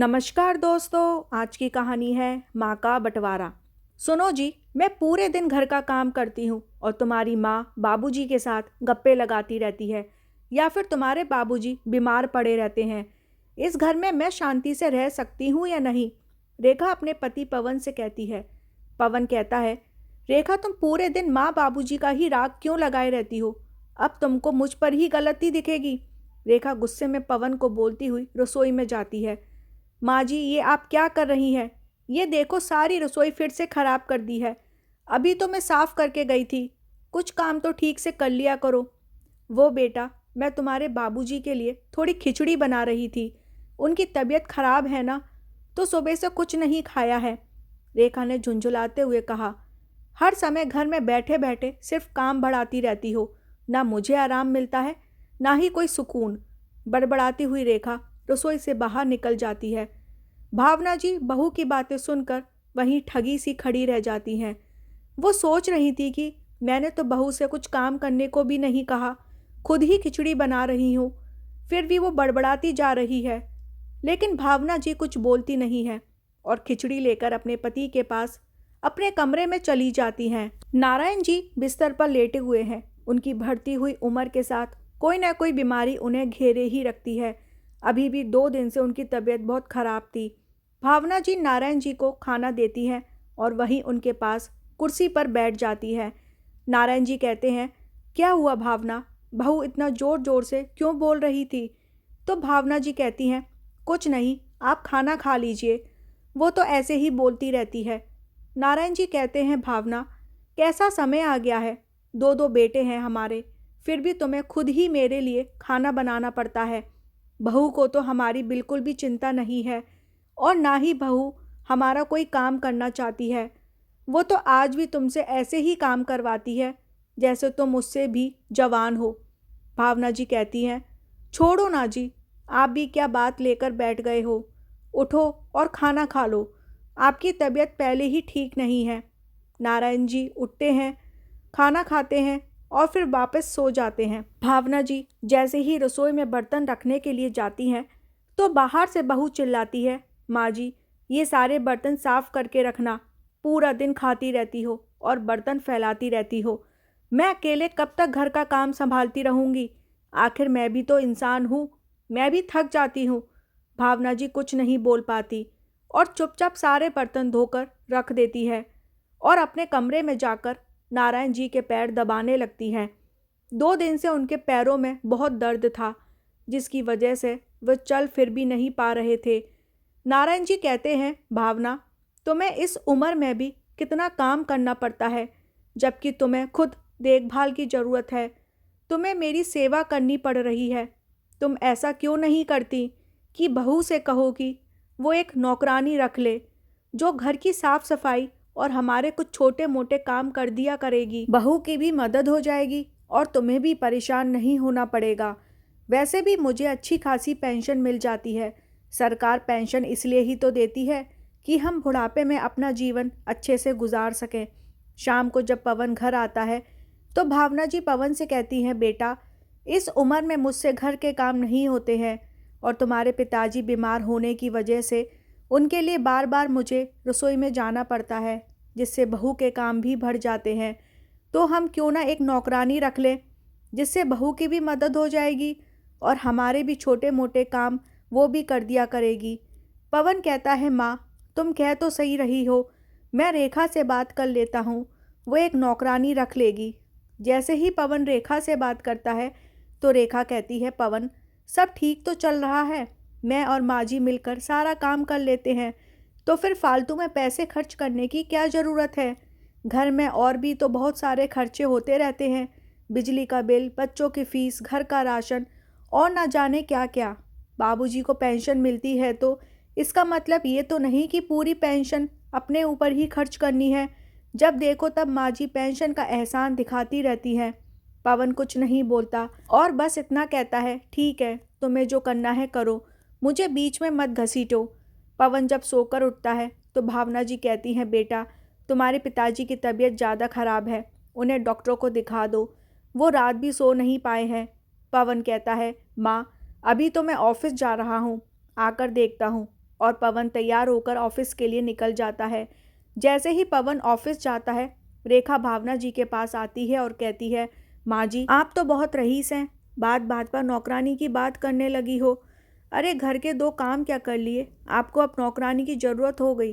नमस्कार दोस्तों, आज की कहानी है माँ का बंटवारा। सुनो जी, मैं पूरे दिन घर का काम करती हूँ और तुम्हारी माँ बाबूजी के साथ गप्पे लगाती रहती है या फिर तुम्हारे बाबूजी बीमार पड़े रहते हैं। इस घर में मैं शांति से रह सकती हूँ या नहीं? रेखा अपने पति पवन से कहती है। पवन कहता है, रेखा तुम पूरे दिन माँ बाबूजी का ही राग क्यों लगाए रहती हो? अब तुमको मुझ पर ही गलती दिखेगी। रेखा गुस्से में पवन को बोलती हुई रसोई में जाती है। माँ जी, ये आप क्या कर रही हैं? ये देखो, सारी रसोई फिर से खराब कर दी है। अभी तो मैं साफ करके गई थी। कुछ काम तो ठीक से कर लिया करो। वो बेटा, मैं तुम्हारे बाबूजी के लिए थोड़ी खिचड़ी बना रही थी। उनकी तबीयत खराब है ना, तो सुबह से कुछ नहीं खाया है। रेखा ने झुंझुलाते हुए कहा। हर समय घर में बैठे बैठे सिर्फ काम बढ़ाती रहती हो। ना मुझे आराम मिलता है, ना ही कोई सुकून। बड़बड़ाती हुई रेखा रसोई से बाहर निकल जाती है। भावना जी बहू की बातें सुनकर वहीं ठगी सी खड़ी रह जाती हैं। वो सोच रही थी कि मैंने तो बहू से कुछ काम करने को भी नहीं कहा, खुद ही खिचड़ी बना रही हूँ। फिर भी वो बड़बड़ाती जा रही है। लेकिन भावना जी कुछ बोलती नहीं है और खिचड़ी लेकर अपने पति के पास अपने कमरे में चली जाती हैं। नारायण जी बिस्तर पर लेटे हुए हैं। उनकी बढ़ती हुई उम्र के साथ कोई ना कोई बीमारी उन्हें घेरे ही रखती है। अभी भी 2 दिन से उनकी तबीयत बहुत खराब थी। भावना जी नारायण जी को खाना देती हैं और वहीं उनके पास कुर्सी पर बैठ जाती है। नारायण जी कहते हैं, क्या हुआ भावना? बहू इतना जोर जोर से क्यों बोल रही थी? तो भावना जी कहती हैं, कुछ नहीं, आप खाना खा लीजिए। वो तो ऐसे ही बोलती रहती है। नारायण जी कहते हैं, भावना, कैसा समय आ गया है। 2 2 बेटे हैं हमारे, फिर भी तुम्हें खुद ही मेरे लिए खाना बनाना पड़ता है। बहू को तो हमारी बिल्कुल भी चिंता नहीं है और ना ही बहू हमारा कोई काम करना चाहती है। वो तो आज भी तुमसे ऐसे ही काम करवाती है जैसे तुम उससे भी जवान हो। भावना जी कहती हैं, छोड़ो ना जी, आप भी क्या बात लेकर बैठ गए हो? उठो और खाना खा लो। आपकी तबीयत पहले ही ठीक नहीं है। नारायण जी उठते हैं, खाना खाते हैं और फिर वापस सो जाते हैं। भावना जी जैसे ही रसोई में बर्तन रखने के लिए जाती हैं तो बाहर से बहू चिल्लाती है, माँ जी, ये सारे बर्तन साफ करके रखना। पूरा दिन खाती रहती हो और बर्तन फैलाती रहती हो। मैं अकेले कब तक घर का काम संभालती रहूँगी? आखिर मैं भी तो इंसान हूँ, मैं भी थक जाती हूँ। भावना जी कुछ नहीं बोल पाती और चुपचाप सारे बर्तन धोकर रख देती है और अपने कमरे में जाकर नारायण जी के पैर दबाने लगती हैं। 2 दिन से उनके पैरों में बहुत दर्द था, जिसकी वजह से वे चल फिर भी नहीं पा रहे थे। नारायण जी कहते हैं, भावना, तुम्हें इस उम्र में भी कितना काम करना पड़ता है, जबकि तुम्हें खुद देखभाल की ज़रूरत है। तुम्हें मेरी सेवा करनी पड़ रही है। तुम ऐसा क्यों नहीं करती कि बहू से कहो कि वो एक नौकरानी रख ले, जो घर की साफ सफाई और हमारे कुछ छोटे मोटे काम कर दिया करेगी। बहू की भी मदद हो जाएगी और तुम्हें भी परेशान नहीं होना पड़ेगा। वैसे भी मुझे अच्छी खासी पेंशन मिल जाती है। सरकार पेंशन इसलिए ही तो देती है कि हम बुढ़ापे में अपना जीवन अच्छे से गुजार सकें। शाम को जब पवन घर आता है तो भावना जी पवन से कहती हैं, बेटा, इस उम्र में मुझसे घर के काम नहीं होते हैं और तुम्हारे पिताजी बीमार होने की वजह से उनके लिए बार बार मुझे रसोई में जाना पड़ता है, जिससे बहू के काम भी बढ़ जाते हैं। तो हम क्यों ना एक नौकरानी रख लें, जिससे बहू की भी मदद हो जाएगी और हमारे भी छोटे मोटे काम वो भी कर दिया करेगी। पवन कहता है, माँ, तुम कह तो सही रही हो, मैं रेखा से बात कर लेता हूँ, वो एक नौकरानी रख लेगी। जैसे ही पवन रेखा से बात करता है तो रेखा कहती है, पवन, सब ठीक तो चल रहा है, मैं और माँ जी मिलकर सारा काम कर लेते हैं, तो फिर फालतू में पैसे खर्च करने की क्या ज़रूरत है? घर में और भी तो बहुत सारे खर्चे होते रहते हैं, बिजली का बिल, बच्चों की फीस, घर का राशन और ना जाने क्या क्या। बाबूजी को पेंशन मिलती है तो इसका मतलब ये तो नहीं कि पूरी पेंशन अपने ऊपर ही खर्च करनी है। जब देखो तब माँ जी पेंशन का एहसान दिखाती रहती हैं। पवन कुछ नहीं बोलता और बस इतना कहता है, ठीक है, तुम्हें जो करना है करो, मुझे बीच में मत घसीटो। पवन जब सोकर उठता है तो भावना जी कहती हैं, बेटा, तुम्हारे पिताजी की तबीयत ज़्यादा ख़राब है, उन्हें डॉक्टरों को दिखा दो, वो रात भी सो नहीं पाए हैं। पवन कहता है, माँ, अभी तो मैं ऑफिस जा रहा हूँ, आकर देखता हूँ। और पवन तैयार होकर ऑफिस के लिए निकल जाता है। जैसे ही पवन ऑफिस जाता है, रेखा भावना जी के पास आती है और कहती है, माँ जी आप तो बहुत रईस हैं, बात बात पर नौकरानी की बात करने लगी हो। अरे घर के 2 काम क्या कर लिए, आपको अब नौकरानी की ज़रूरत हो गई।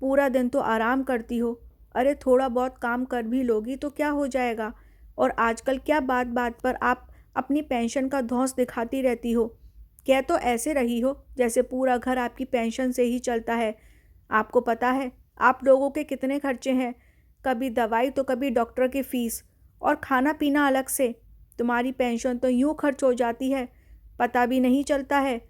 पूरा दिन तो आराम करती हो, अरे थोड़ा बहुत काम कर भी लोगी तो क्या हो जाएगा। और आजकल क्या बात बात पर आप अपनी पेंशन का धौंस दिखाती रहती हो। कह तो ऐसे रही हो जैसे पूरा घर आपकी पेंशन से ही चलता है। आपको पता है आप लोगों के कितने खर्चे हैं, कभी दवाई तो कभी डॉक्टर की फ़ीस और खाना पीना अलग से। तुम्हारी पेंशन तो यूँ खर्च हो जाती है, पता भी नहीं चलता है।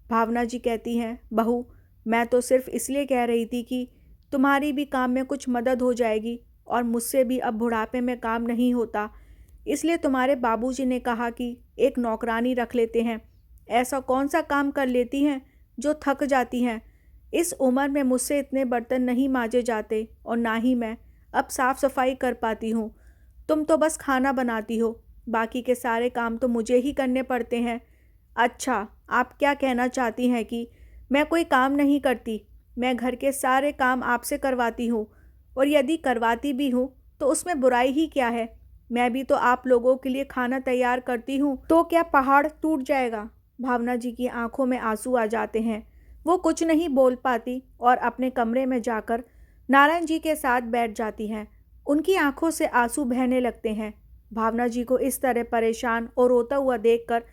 भावना जी कहती हैं, बहू मैं तो सिर्फ इसलिए कह रही थी कि तुम्हारी भी काम में कुछ मदद हो जाएगी और मुझसे भी अब बुढ़ापे में काम नहीं होता, इसलिए तुम्हारे बाबूजी ने कहा कि एक नौकरानी रख लेते हैं। ऐसा कौन सा काम कर लेती हैं जो थक जाती हैं। इस उम्र में मुझसे इतने बर्तन नहीं मांजे जाते और ना ही मैं अब साफ़ सफाई कर पाती हूँ। तुम तो बस खाना बनाती हो, बाकी के सारे काम तो मुझे ही करने पड़ते हैं। अच्छा, आप क्या कहना चाहती हैं कि मैं कोई काम नहीं करती, मैं घर के सारे काम आपसे करवाती हूँ, और यदि करवाती भी हूँ तो उसमें बुराई ही क्या है। मैं भी तो आप लोगों के लिए खाना तैयार करती हूँ, तो क्या पहाड़ टूट जाएगा। भावना जी की आंखों में आंसू आ जाते हैं। वो कुछ नहीं बोल पाती और अपने कमरे में जाकर नारायण जी के साथ बैठ जाती हैं। उनकी आंखों से आंसू बहने लगते हैं। भावना जी को इस तरह परेशान और रोता हुआ देखकर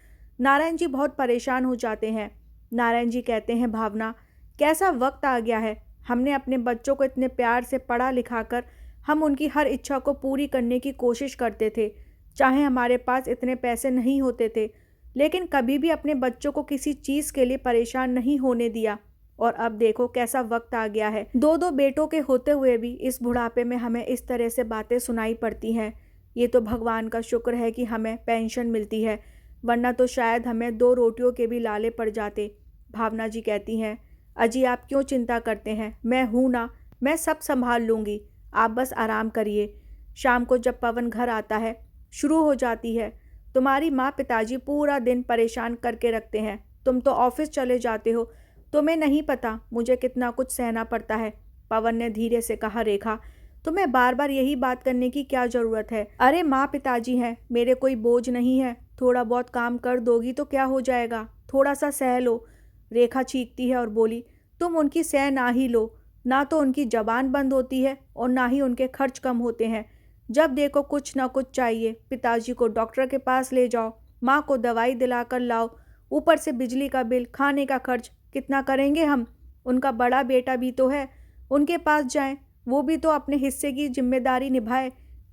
नारायण जी बहुत परेशान हो जाते हैं। नारायण जी कहते हैं, भावना कैसा वक्त आ गया है, हमने अपने बच्चों को इतने प्यार से पढ़ा लिखा कर हम उनकी हर इच्छा को पूरी करने की कोशिश करते थे, चाहे हमारे पास इतने पैसे नहीं होते थे, लेकिन कभी भी अपने बच्चों को किसी चीज़ के लिए परेशान नहीं होने दिया। और अब देखो कैसा वक्त आ गया है, 2-2 बेटों के होते हुए भी इस बुढ़ापे में हमें इस तरह से बातें सुनाई पड़ती हैं। ये तो भगवान का शुक्र है कि हमें पेंशन मिलती है, वरना तो शायद हमें 2 रोटियों के भी लाले पड़ जाते। भावना जी कहती हैं, अजी आप क्यों चिंता करते हैं, मैं हूँ ना, मैं सब संभाल लूँगी, आप बस आराम करिए। शाम को जब पवन घर आता है, शुरू हो जाती है, तुम्हारी माँ पिताजी पूरा दिन परेशान करके रखते हैं, तुम तो ऑफिस चले जाते हो, तुम्हें नहीं पता मुझे कितना कुछ सहना पड़ता है। पवन ने धीरे से कहा, रेखा तुम्हें बार बार यही बात करने की क्या ज़रूरत है। अरे माँ पिताजी हैं, मेरे कोई बोझ नहीं है, थोड़ा बहुत काम कर दोगी तो क्या हो जाएगा, थोड़ा सा सह लो। रेखा चीखती है और बोली, तुम उनकी सह ना ही लो, ना तो उनकी जबान बंद होती है और ना ही उनके खर्च कम होते हैं। जब देखो कुछ ना कुछ चाहिए, पिताजी को डॉक्टर के पास ले जाओ, माँ को दवाई दिलाकर लाओ, ऊपर से बिजली का बिल, खाने का खर्च, कितना करेंगे हम। उनका बड़ा बेटा भी तो है, उनके पास जाएं, वो भी तो अपने हिस्से की जिम्मेदारी निभाए।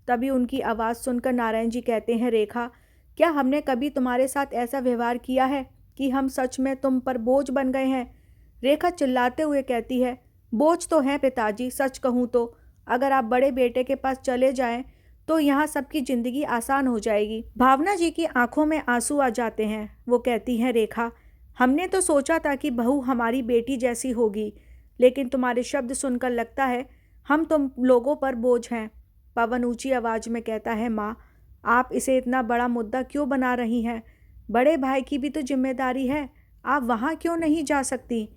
तभी उनकी आवाज़ सुनकर नारायण जी कहते हैं, रेखा क्या हमने कभी तुम्हारे साथ ऐसा व्यवहार किया है कि हम सच में तुम पर बोझ बन गए हैं। रेखा चिल्लाते हुए कहती है, बोझ तो हैं पिताजी, सच कहूँ तो अगर आप बड़े बेटे के पास चले जाएं तो यहाँ सबकी ज़िंदगी आसान हो जाएगी। भावना जी की आंखों में आंसू आ जाते हैं। वो कहती हैं, रेखा हमने तो सोचा था कि बहू हमारी बेटी जैसी होगी, लेकिन तुम्हारे शब्द सुनकर लगता है हम तुम लोगों पर बोझ हैं। पवन ऊंची आवाज़ में कहता है, माँ आप इसे इतना बड़ा मुद्दा क्यों बना रही हैं, बड़े भाई की भी तो जिम्मेदारी है, आप वहाँ क्यों नहीं जा सकती।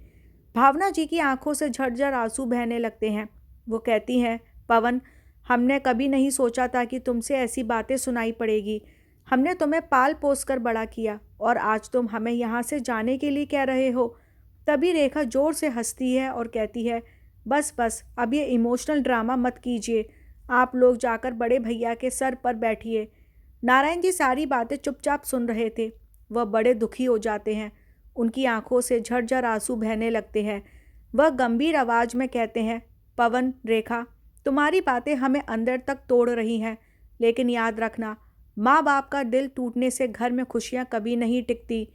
भावना जी की आंखों से झरझर आंसू बहने लगते हैं। वो कहती हैं, पवन हमने कभी नहीं सोचा था कि तुमसे ऐसी बातें सुनाई पड़ेगी। हमने तुम्हें पाल पोस कर बड़ा किया और आज तुम हमें यहाँ से जाने के लिए कह रहे हो। तभी रेखा जोर से हंसती है और कहती है, बस बस अब ये इमोशनल ड्रामा मत कीजिए, आप लोग जाकर बड़े भैया के सर पर बैठिए। नारायण जी सारी बातें चुपचाप सुन रहे थे। वह बड़े दुखी हो जाते हैं, उनकी आंखों से झरझर आंसू बहने लगते हैं। वह गंभीर आवाज़ में कहते हैं, पवन रेखा तुम्हारी बातें हमें अंदर तक तोड़ रही हैं, लेकिन याद रखना माँ बाप का दिल टूटने से घर में खुशियाँ कभी नहीं टिकती।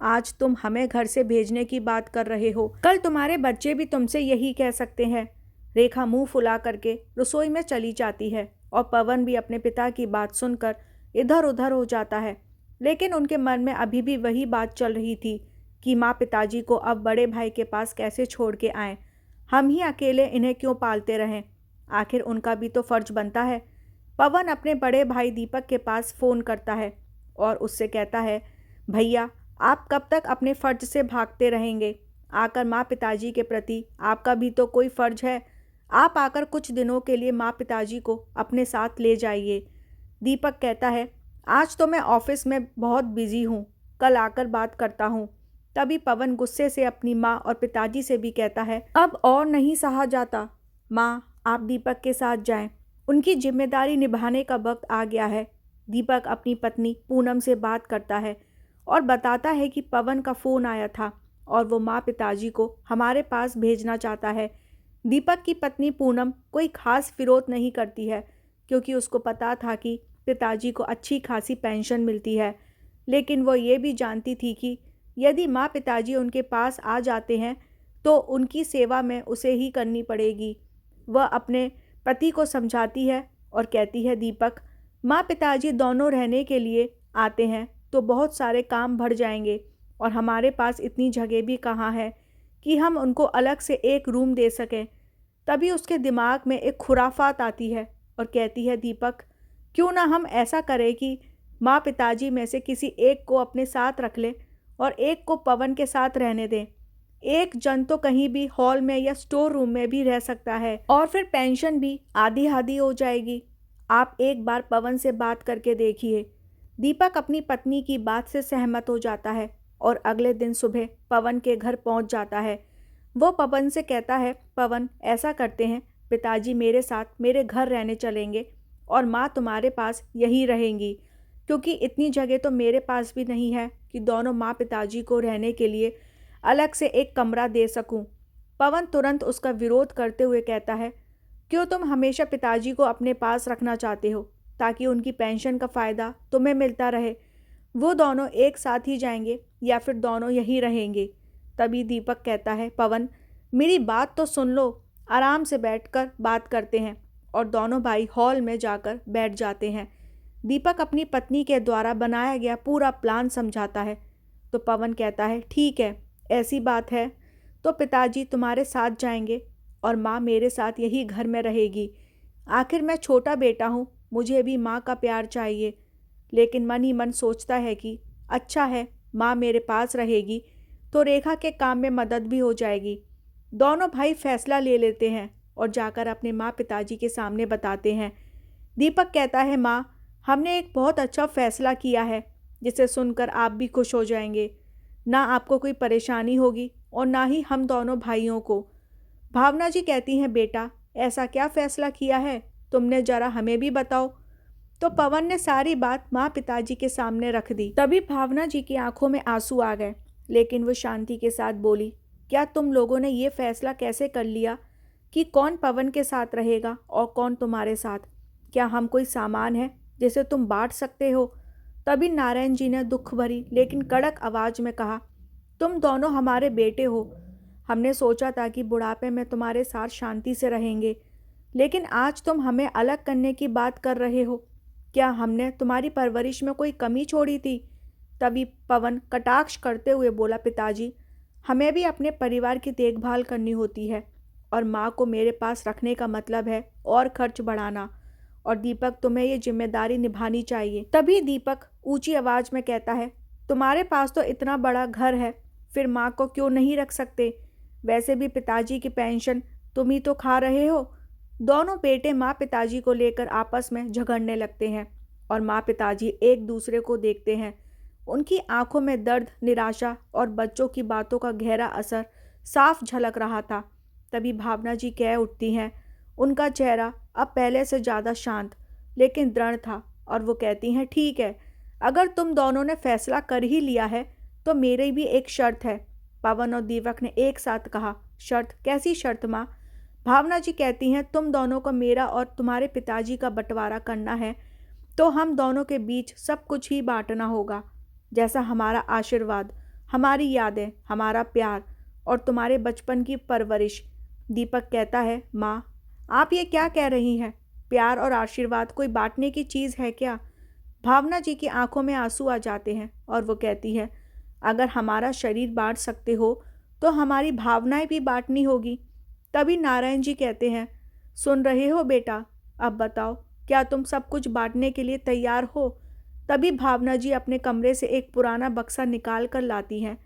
आज तुम हमें घर से भेजने की बात कर रहे हो, कल तुम्हारे बच्चे भी तुमसे यही कह सकते हैं। रेखा मुंह फुला करके रसोई में चली जाती है और पवन भी अपने पिता की बात सुनकर इधर उधर हो जाता है, लेकिन उनके मन में अभी भी वही बात चल रही थी कि माँ पिताजी को अब बड़े भाई के पास कैसे छोड़ के आएं, हम ही अकेले इन्हें क्यों पालते रहें, आखिर उनका भी तो फर्ज बनता है। पवन अपने बड़े भाई दीपक के पास फ़ोन करता है और उससे कहता है, भैया आप कब तक अपने फ़र्ज से भागते रहेंगे, आकर माँ पिताजी के प्रति आपका भी तो कोई फ़र्ज है। आप आकर कुछ दिनों के लिए माँ पिताजी को अपने साथ ले जाइए। दीपक कहता है, आज तो मैं ऑफिस में बहुत बिजी हूँ, कल आकर बात करता हूँ। तभी पवन गुस्से से अपनी माँ और पिताजी से भी कहता है, अब और नहीं सहा जाता। माँ, आप दीपक के साथ जाएं। उनकी जिम्मेदारी निभाने का वक्त आ गया है। दीपक अपनी पत्नी पूनम से बात करता है और बताता है कि पवन का फ़ोन आया था और वो माँ पिताजी को हमारे पास भेजना चाहता है। दीपक की पत्नी पूनम कोई खास विरोध नहीं करती है क्योंकि उसको पता था कि पिताजी को अच्छी खासी पेंशन मिलती है, लेकिन वो ये भी जानती थी कि यदि माँ पिताजी उनके पास आ जाते हैं तो उनकी सेवा में उसे ही करनी पड़ेगी। वह अपने पति को समझाती है और कहती है, दीपक, माँ पिताजी दोनों रहने के लिए आते हैं तो बहुत सारे काम बढ़ जाएंगे और हमारे पास इतनी जगह भी कहाँ है कि हम उनको अलग से एक रूम दे सकें। तभी उसके दिमाग में एक खुराफात आती है और कहती है, दीपक, क्यों ना हम ऐसा करें कि माँ पिताजी में से किसी एक को अपने साथ रख लें और एक को पवन के साथ रहने दें। एक जन तो कहीं भी हॉल में या स्टोर रूम में भी रह सकता है और फिर पेंशन भी आधी आधी हो जाएगी। आप एक बार पवन से बात करके देखिए। दीपक अपनी पत्नी की बात से सहमत हो जाता है और अगले दिन सुबह पवन के घर पहुंच जाता है। वो पवन से कहता है, पवन, ऐसा करते हैं, पिताजी मेरे साथ मेरे घर रहने चलेंगे और माँ तुम्हारे पास यहीं रहेंगी, क्योंकि इतनी जगह तो मेरे पास भी नहीं है कि दोनों माँ पिताजी को रहने के लिए अलग से एक कमरा दे सकूं। पवन तुरंत उसका विरोध करते हुए कहता है, क्यों तुम हमेशा पिताजी को अपने पास रखना चाहते हो ताकि उनकी पेंशन का फ़ायदा तुम्हें मिलता रहे? वो दोनों एक साथ ही जाएंगे या फिर दोनों यहीं रहेंगे? तभी दीपक कहता है, पवन, मेरी बात तो सुन लो, आराम से बैठकर बात करते हैं। और दोनों भाई हॉल में जाकर बैठ जाते हैं। दीपक अपनी पत्नी के द्वारा बनाया गया पूरा प्लान समझाता है तो पवन कहता है, ठीक है, ऐसी बात है तो पिताजी तुम्हारे साथ जाएंगे और माँ मेरे साथ यही घर में रहेगी। आखिर मैं छोटा बेटा हूँ, मुझे भी माँ का प्यार चाहिए। लेकिन मन ही मन सोचता है कि अच्छा है, माँ मेरे पास रहेगी तो रेखा के काम में मदद भी हो जाएगी। दोनों भाई फैसला ले लेते हैं और जाकर अपने माँ पिताजी के सामने बताते हैं। दीपक कहता है, माँ, हमने एक बहुत अच्छा फैसला किया है जिसे सुनकर आप भी खुश हो जाएंगे। ना आपको कोई परेशानी होगी और ना ही हम दोनों भाइयों को। भावना जी कहती हैं, बेटा, ऐसा क्या फैसला किया है तुमने, जरा हमें भी बताओ। तो पवन ने सारी बात माँ पिताजी के सामने रख दी। तभी भावना जी की आंखों में आंसू आ गए, लेकिन वो शांति के साथ बोली, क्या तुम लोगों ने ये फैसला कैसे कर लिया कि कौन पवन के साथ रहेगा और कौन तुम्हारे साथ? क्या हम कोई सामान है जिसे तुम बांट सकते हो? तभी नारायण जी ने दुख भरी लेकिन कड़क आवाज में कहा, तुम दोनों हमारे बेटे हो। हमने सोचा था कि बुढ़ापे में तुम्हारे साथ शांति से रहेंगे, लेकिन आज तुम हमें अलग करने की बात कर रहे हो। क्या हमने तुम्हारी परवरिश में कोई कमी छोड़ी थी? तभी पवन कटाक्ष करते हुए बोला, पिताजी, हमें भी अपने परिवार की देखभाल करनी होती है और माँ को मेरे पास रखने का मतलब है और खर्च बढ़ाना, और दीपक, तुम्हें ये जिम्मेदारी निभानी चाहिए। तभी दीपक ऊंची आवाज में कहता है, तुम्हारे पास तो इतना बड़ा घर है, फिर माँ को क्यों नहीं रख सकते? वैसे भी पिताजी की पेंशन तुम ही तो खा रहे हो। दोनों बेटे माँ पिताजी को लेकर आपस में झगड़ने लगते हैं और माँ पिताजी एक दूसरे को देखते हैं। उनकी आंखों में दर्द, निराशा और बच्चों की बातों का गहरा असर साफ झलक रहा था। तभी भावना जी कह उठती हैं। उनका चेहरा अब पहले से ज़्यादा शांत लेकिन दृढ़ था और वो कहती हैं, ठीक है, अगर तुम दोनों ने फैसला कर ही लिया है तो मेरी भी एक शर्त है। पवन और दीपक ने एक साथ कहा, शर्त? कैसी शर्त माँ? भावना जी कहती हैं, तुम दोनों को मेरा और तुम्हारे पिताजी का बंटवारा करना है तो हम दोनों के बीच सब कुछ ही बांटना होगा, जैसा हमारा आशीर्वाद, हमारी यादें, हमारा प्यार और तुम्हारे बचपन की परवरिश। दीपक कहता है, माँ, आप ये क्या कह रही हैं? प्यार और आशीर्वाद कोई बांटने की चीज़ है क्या? भावना जी की आंखों में आंसू आ जाते हैं और वो कहती है, अगर हमारा शरीर बांट सकते हो तो हमारी भावनाएं भी बांटनी होगी। तभी नारायण जी कहते हैं, सुन रहे हो बेटा, अब बताओ, क्या तुम सब कुछ बांटने के लिए तैयार हो? तभी भावना जी अपने कमरे से एक पुराना बक्सा निकाल कर लाती हैं।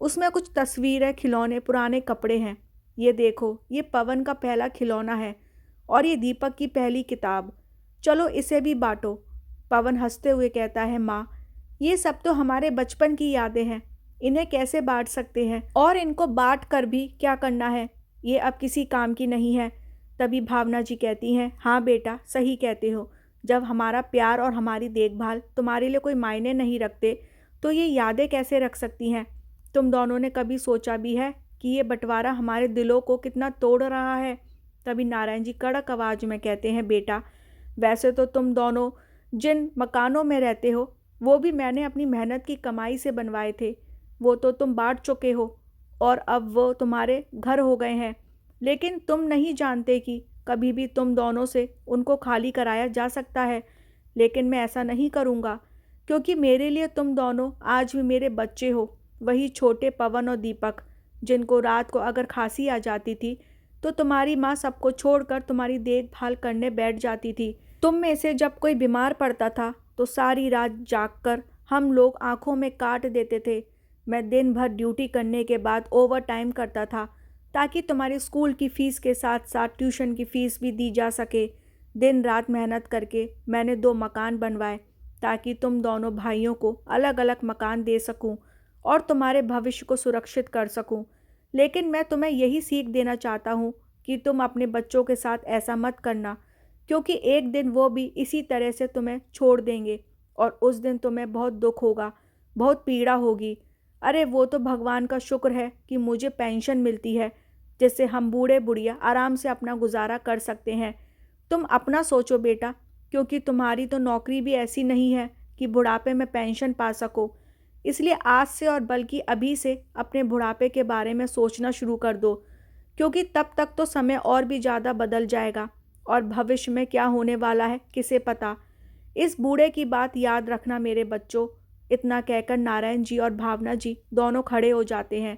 उसमें कुछ तस्वीरें, खिलौने, पुराने कपड़े हैं। ये देखो, ये पवन का पहला खिलौना है और ये दीपक की पहली किताब। चलो इसे भी बांटो। पवन हंसते हुए कहता है, माँ, ये सब तो हमारे बचपन की यादें हैं, इन्हें कैसे बांट सकते हैं, और इनको बांट कर भी क्या करना है, ये अब किसी काम की नहीं है। तभी भावना जी कहती हैं, हाँ बेटा, सही कहते हो। जब हमारा प्यार और हमारी देखभाल तुम्हारे लिए कोई मायने नहीं रखते तो ये यादें कैसे रख सकती हैं। तुम दोनों ने कभी सोचा भी है कि ये बंटवारा हमारे दिलों को कितना तोड़ रहा है। तभी नारायण जी कड़क आवाज में कहते हैं, बेटा, वैसे तो तुम दोनों जिन मकानों में रहते हो वो भी मैंने अपनी मेहनत की कमाई से बनवाए थे। वो तो तुम बांट चुके हो और अब वो तुम्हारे घर हो गए हैं। लेकिन तुम नहीं जानते कि कभी भी तुम दोनों से उनको खाली कराया जा सकता है। लेकिन मैं ऐसा नहीं करूँगा, क्योंकि मेरे लिए तुम दोनों आज भी मेरे बच्चे हो, वही छोटे पवन और दीपक, जिनको रात को अगर खांसी आ जाती थी तो तुम्हारी माँ सबको छोड़कर तुम्हारी देखभाल करने बैठ जाती थी। तुम में से जब कोई बीमार पड़ता था तो सारी रात जागकर हम लोग आंखों में काट देते थे। मैं दिन भर ड्यूटी करने के बाद ओवर टाइम करता था ताकि तुम्हारे स्कूल की फ़ीस के साथ साथ ट्यूशन की फ़ीस भी दी जा सके। दिन रात मेहनत करके मैंने 2 मकान बनवाए ताकि तुम दोनों भाइयों को अलग अलग मकान दे सकूं और तुम्हारे भविष्य को सुरक्षित कर सकूं। लेकिन मैं तुम्हें यही सीख देना चाहता हूँ कि तुम अपने बच्चों के साथ ऐसा मत करना, क्योंकि एक दिन वो भी इसी तरह से तुम्हें छोड़ देंगे और उस दिन तुम्हें बहुत दुख होगा, बहुत पीड़ा होगी। अरे वो तो भगवान का शुक्र है कि मुझे पेंशन मिलती है, जिससे हम बूढ़े बुढ़िया आराम से अपना गुजारा कर सकते हैं। तुम अपना सोचो बेटा, क्योंकि तुम्हारी तो नौकरी भी ऐसी नहीं है कि बुढ़ापे में पेंशन पा सको। इसलिए आज से और बल्कि अभी से अपने बुढ़ापे के बारे में सोचना शुरू कर दो, क्योंकि तब तक तो समय और भी ज़्यादा बदल जाएगा और भविष्य में क्या होने वाला है किसे पता। इस बूढ़े की बात याद रखना मेरे बच्चों। इतना कहकर नारायण जी और भावना जी दोनों खड़े हो जाते हैं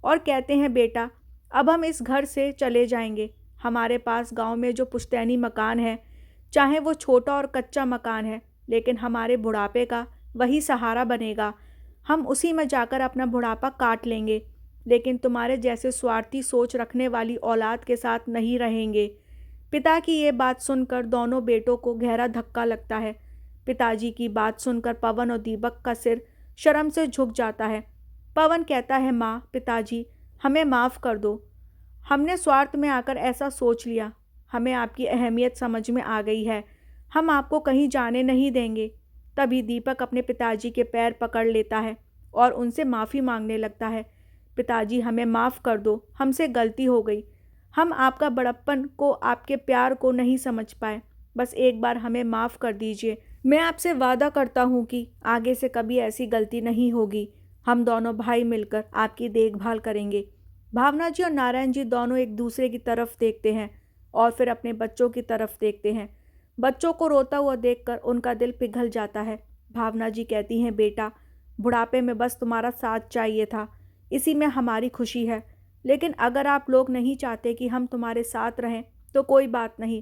और कहते हैं, बेटा, अब हम इस घर से चले जाएंगे। हमारे पास गांव में जो पुश्तैनी मकान है, चाहे वो छोटा और कच्चा मकान है, लेकिन हमारे बुढ़ापे का वही सहारा बनेगा। हम उसी में जाकर अपना बुढ़ापा काट लेंगे, लेकिन तुम्हारे जैसे स्वार्थी सोच रखने वाली औलाद के साथ नहीं रहेंगे। पिता की ये बात सुनकर दोनों बेटों को गहरा धक्का लगता है। पिताजी की बात सुनकर पवन और दीपक का सिर शर्म से झुक जाता है। पवन कहता है, माँ, पिताजी, हमें माफ़ कर दो। हमने स्वार्थ में आकर ऐसा सोच लिया। हमें आपकी अहमियत समझ में आ गई है। हम आपको कहीं जाने नहीं देंगे। तभी दीपक अपने पिताजी के पैर पकड़ लेता है और उनसे माफ़ी मांगने लगता है। पिताजी, हमें माफ़ कर दो, हमसे गलती हो गई। हम आपका बड़प्पन को, आपके प्यार को नहीं समझ पाए। बस एक बार हमें माफ़ कर दीजिए। मैं आपसे वादा करता हूँ कि आगे से कभी ऐसी गलती नहीं होगी। हम दोनों भाई मिलकर आपकी देखभाल करेंगे। भावना जी और नारायण जी दोनों एक दूसरे की तरफ देखते हैं और फिर अपने बच्चों की तरफ देखते हैं। बच्चों को रोता हुआ देखकर उनका दिल पिघल जाता है। भावना जी कहती हैं, बेटा, बुढ़ापे में बस तुम्हारा साथ चाहिए था, इसी में हमारी खुशी है। लेकिन अगर आप लोग नहीं चाहते कि हम तुम्हारे साथ रहें तो कोई बात नहीं,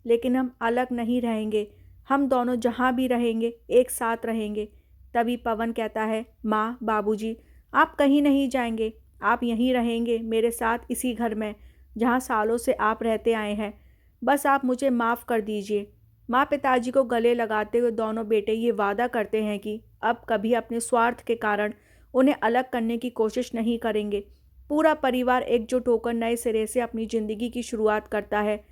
लेकिन हम अलग नहीं रहेंगे। हम दोनों जहाँ भी रहेंगे एक साथ रहेंगे। तभी पवन कहता है, माँ, बाबूजी, आप कहीं नहीं जाएंगे, आप यहीं रहेंगे मेरे साथ इसी घर में जहाँ सालों से आप रहते आए हैं। बस आप मुझे माफ़ कर दीजिए। माँ पिताजी को गले लगाते हुए दोनों बेटे ये वादा करते हैं कि अब कभी अपने स्वार्थ के कारण उन्हें अलग करने की कोशिश नहीं करेंगे। पूरा परिवार एकजुट होकर नए सिरे से अपनी ज़िंदगी की शुरुआत करता है।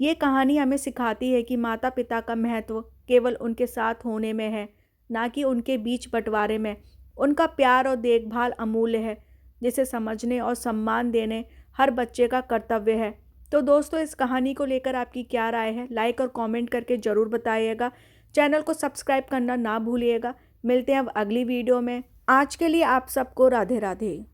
ये कहानी हमें सिखाती है कि माता पिता का महत्व केवल उनके साथ होने में है, ना कि उनके बीच बंटवारे में। उनका प्यार और देखभाल अमूल्य है, जिसे समझने और सम्मान देने हर बच्चे का कर्तव्य है। तो दोस्तों, इस कहानी को लेकर आपकी क्या राय है, लाइक और कमेंट करके ज़रूर बताइएगा। चैनल को सब्सक्राइब करना ना भूलिएगा। मिलते हैं अब अगली वीडियो में। आज के लिए आप सबको राधे राधे।